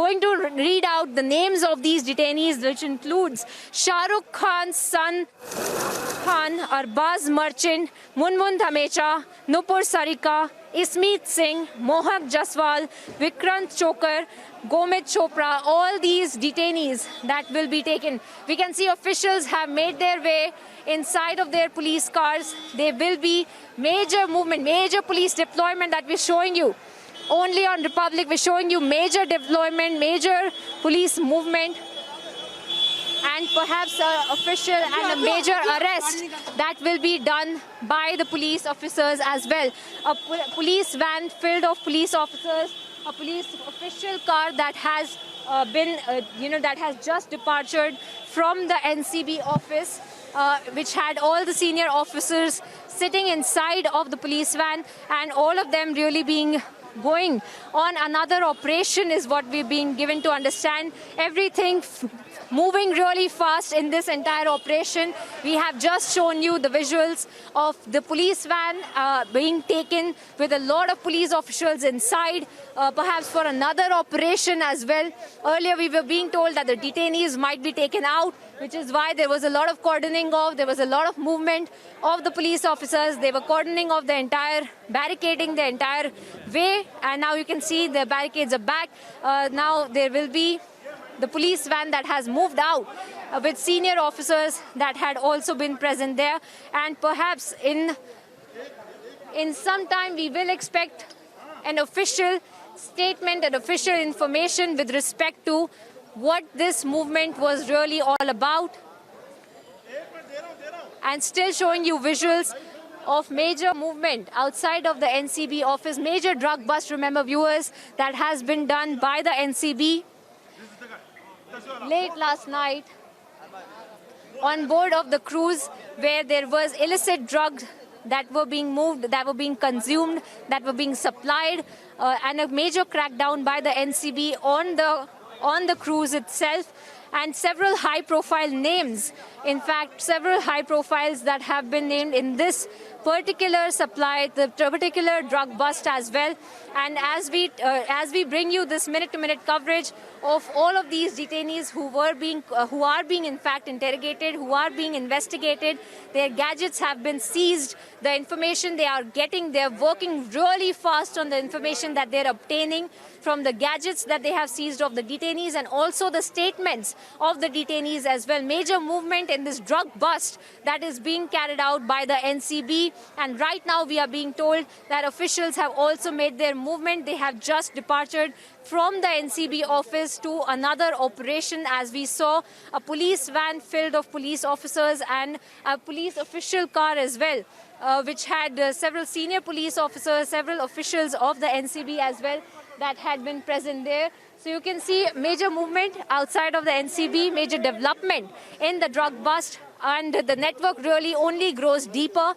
going to read out the names of these detainees, which includes Shah Rukh Khan's son Khan, Arbaz Merchant, Munmun Dhamecha, Nupur Sarika, Ismeet Singh, Mohak Jaswal, Vikrant Chokar, Gomit Chopra, all these detainees that will be taken. We can see officials have made their way inside of their police cars. There will be major movement, major police deployment that we're showing you. Only on Republic, we're showing you major deployment, major police movement, and perhaps an official and a major arrest that will be done by the police officers as well. A police van filled of police officers, a police official car that has that has just departed from the NCB office, which had all the senior officers sitting inside of the police van, and all of them really going on another operation is what we're being given to understand. Everything moving really fast in this entire operation. We have just shown you the visuals of the police van being taken with a lot of police officials inside, perhaps for another operation as well. Earlier we were being told that the detainees might be taken out, which is why there was a lot of cordoning off, there was a lot of movement of the police officers. They were cordoning off the entire, barricading the entire way, and now you can see the barricades are back. Now there will be the police van that has moved out with senior officers that had also been present there, and perhaps in some time we will expect an official statement and official information with respect to what this movement was really all about. And still showing you visuals of major movement outside of the NCB office, major drug bust, remember viewers, that has been done by the NCB late last night on board of the cruise, where there was illicit drugs that were being moved, that were being consumed, that were being supplied, and a major crackdown by the NCB on the cruise itself, and several high-profile names. In fact, several high profiles that have been named in this particular supply, the particular drug bust as well. And as we bring you this minute-to-minute coverage of all of these detainees who are being in fact interrogated, who are being investigated, their gadgets have been seized. The information they are getting, they're working really fast on the information that they're obtaining from the gadgets that they have seized of the detainees, and also the statements of the detainees as well. Major movement in this drug bust that is being carried out by the NCB. And right now we are being told that officials have also made their movement. They have just departed from the NCB office to another operation, as we saw a police van filled of police officers and a police official car as well, which had several senior police officers, several officials of the NCB as well that had been present there. So you can see major movement outside of the NCB, major development in the drug bust, and the network really only grows deeper.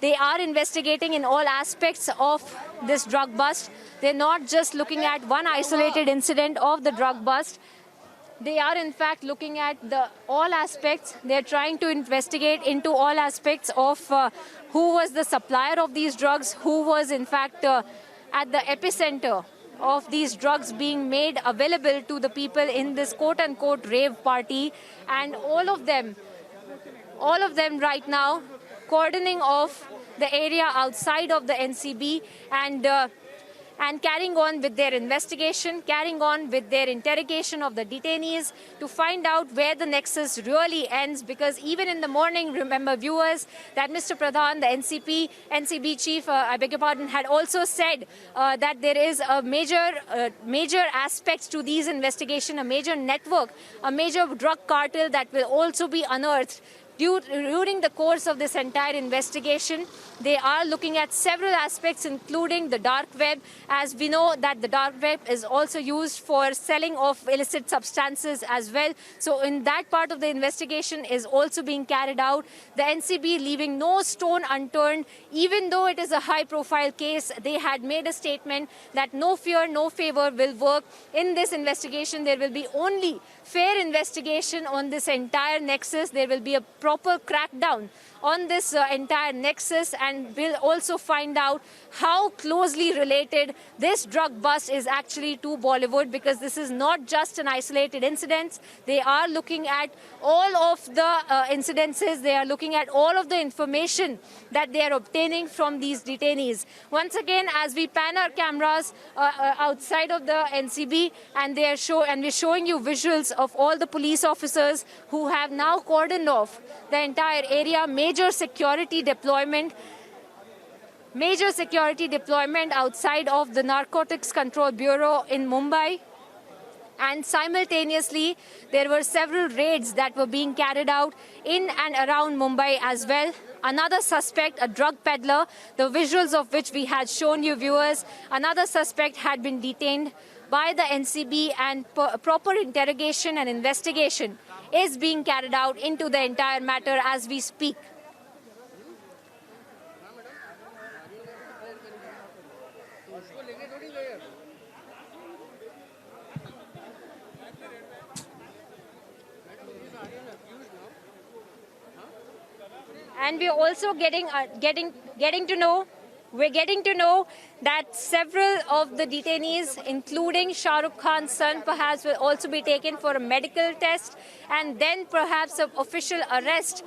They are investigating in all aspects of this drug bust. They're not just looking at one isolated incident of the drug bust. They are in fact looking at all aspects. They're trying to investigate into all aspects of who was the supplier of these drugs, who was in fact at the epicenter of these drugs being made available to the people in this quote-unquote rave party. And all of them right now cordoning off the area outside of the NCB and carrying on with their investigation, carrying on with their interrogation of the detainees to find out where the nexus really ends. Because even in the morning, remember viewers, that Mr. Pradhan, the NCB chief, had also said that there is a major aspects to these investigations, a major network, a major drug cartel that will also be unearthed. During the course of this entire investigation, they are looking at several aspects, including the dark web, as we know that the dark web is also used for selling of illicit substances as well. So in that part of the investigation is also being carried out. The NCB leaving no stone unturned, even though it is a high-profile case. They had made a statement that no fear, no favor will work in this investigation. There will be only fair investigation on this entire nexus. There will be a proper crackdown on this entire nexus, and we'll also find out how closely related this drug bust is actually to Bollywood, because this is not just an isolated incident. They are looking at all of the incidences. They are looking at all of the information that they are obtaining from these detainees. Once again, as we pan our cameras outside of the NCB, and we're showing you visuals of all the police officers who have now cordoned off the entire area. Major security deployment outside of the Narcotics Control Bureau in Mumbai. And simultaneously, there were several raids that were being carried out in and around Mumbai as well. Another suspect, a drug peddler, the visuals of which we had shown you, viewers, another suspect had been detained by the NCB, and proper interrogation and investigation is being carried out into the entire matter as we speak. And we're also getting to know that several of the detainees, including Shah Rukh Khan's son, perhaps will also be taken for a medical test, and then perhaps an official arrest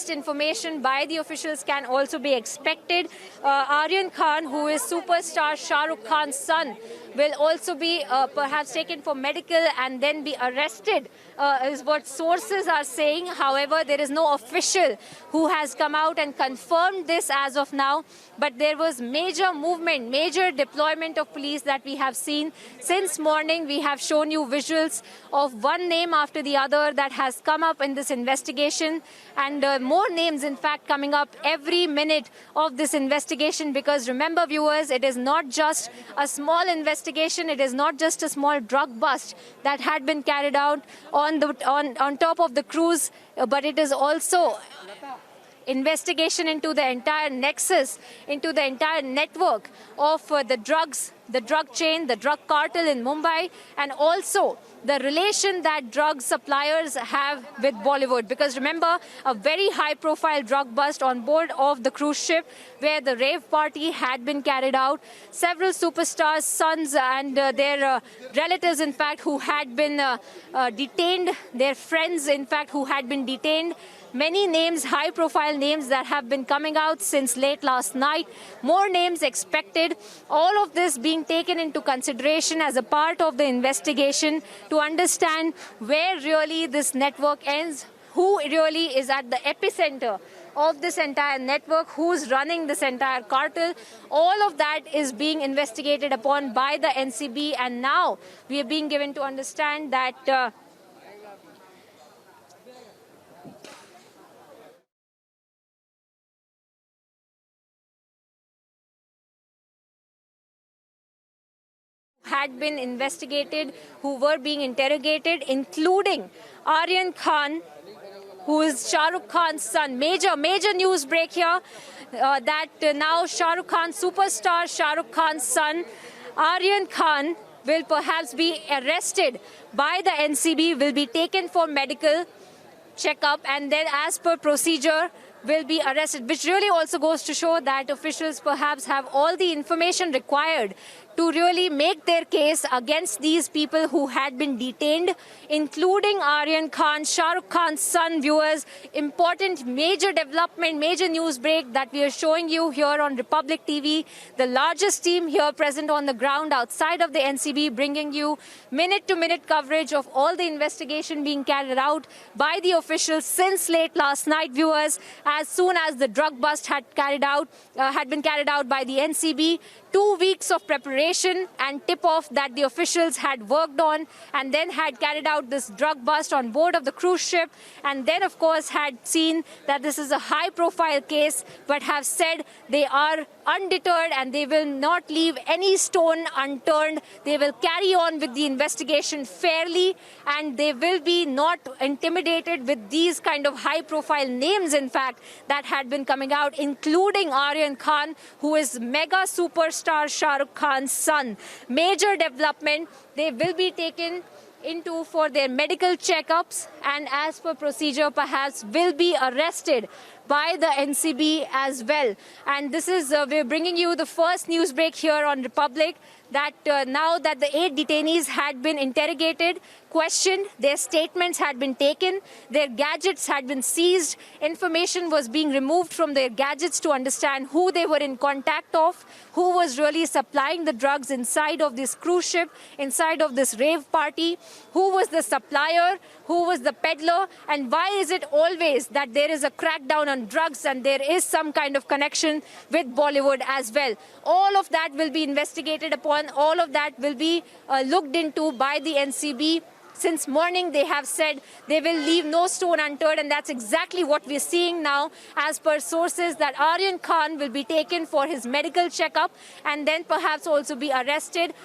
information by the officials can also be expected. Aryan Khan, who is superstar Shah Rukh Khan's son, will also be perhaps taken for medical and then be arrested, is what sources are saying. However, there is no official who has come out and confirmed this as of now, but there was major movement, major deployment of police that we have seen since morning. We have shown you visuals of one name after the other that has come up in this investigation, and more names, in fact, coming up every minute of this investigation, because remember, viewers, it is not just a small investigation, it is not just a small drug bust that had been carried out on top of the cruise, but it is also investigation into the entire nexus, into the entire network of the drugs, the drug chain, the drug cartel in Mumbai, and also the relation that drug suppliers have with Bollywood. Because remember, a very high-profile drug bust on board of the cruise ship where the rave party had been carried out. Several superstars' sons and their relatives, in fact, who had been detained, their friends, in fact, who had been detained. Many names, high-profile names that have been coming out since late last night. More names expected. All of this being taken into consideration as a part of the investigation to understand where really this network ends, who really is at the epicenter of this entire network, who's running this entire cartel. All of that is being investigated upon by the NCB, and now we are being given to understand that had been investigated, who were being interrogated, including Aryan Khan, who is Shah Rukh Khan's son. Major news break here that now Shah Rukh Khan, superstar Shah Rukh Khan's son, Aryan Khan, will perhaps be arrested by the NCB, will be taken for medical checkup, and then as per procedure will be arrested, which really also goes to show that officials perhaps have all the information required to really make their case against these people who had been detained, including Aryan Khan, Shah Rukh Khan's son. Viewers, important major development, major news break that we are showing you here on Republic TV. The largest team here present on the ground outside of the NCB, bringing you minute-to-minute coverage of all the investigation being carried out by the officials since late last night, viewers. As soon as the drug bust had been carried out by the NCB, 2 weeks of preparation and tip-off that the officials had worked on, and then had carried out this drug bust on board of the cruise ship, and then, of course, had seen that this is a high-profile case, but have said they are undeterred and they will not leave any stone unturned. They will carry on with the investigation fairly, and they will be not intimidated with these kind of high-profile names, in fact, that had been coming out, including Aryan Khan, who is mega superstar Shah Rukh Khan's son. Major development They will be taken into for their medical checkups, and as per procedure perhaps will be arrested by the NCB as well. And this is, we're bringing you the first news break here on Republic, that now that the 8 detainees had been interrogated, questioned, their statements had been taken, their gadgets had been seized, information was being removed from their gadgets to understand who they were in contact of, who was really supplying the drugs inside of this cruise ship, inside of this rave party, who was the supplier, who was the peddler, and why is it always that there is a crackdown on drugs and there is some kind of connection with Bollywood as well. All of that will be investigated upon, all of that will be looked into by the NCB. Since morning, they have said they will leave no stone unturned, and that's exactly what we're seeing now. As per sources, that Aryan Khan will be taken for his medical checkup and then perhaps also be arrested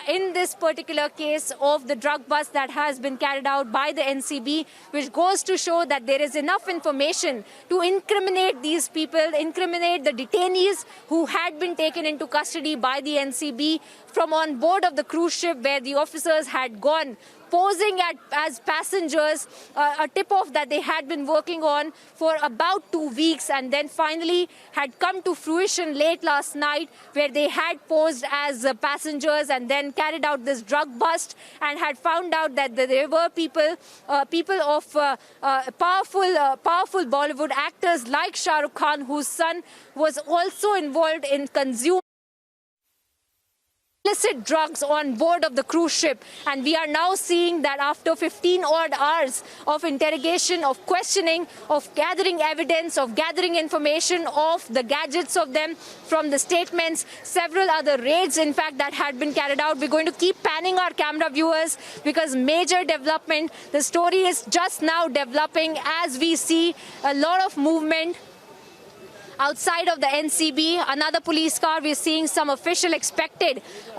in this particular case of the drug bust that has been carried out by the NCB, which goes to show that there is enough information to incriminate these people, incriminate the detainees who had been taken into custody by the NCB from on board of the cruise ship where the officers had gone posing as passengers, a tip-off that they had been working on for about 2 weeks, and then finally had come to fruition late last night, where they had posed as passengers and then carried out this drug bust and had found out that there were people of powerful Bollywood actors like Shah Rukh Khan, whose son was also involved in consuming illicit drugs on board of the cruise ship. And we are now seeing that after 15 odd hours of interrogation, of questioning, of gathering evidence, of gathering information of the gadgets of them from the statements, several other raids in fact that had been carried out. We're going to keep panning our camera viewers because major development, the story is just now developing as we see a lot of movement outside of the NCB. Another police car, we're seeing some official expected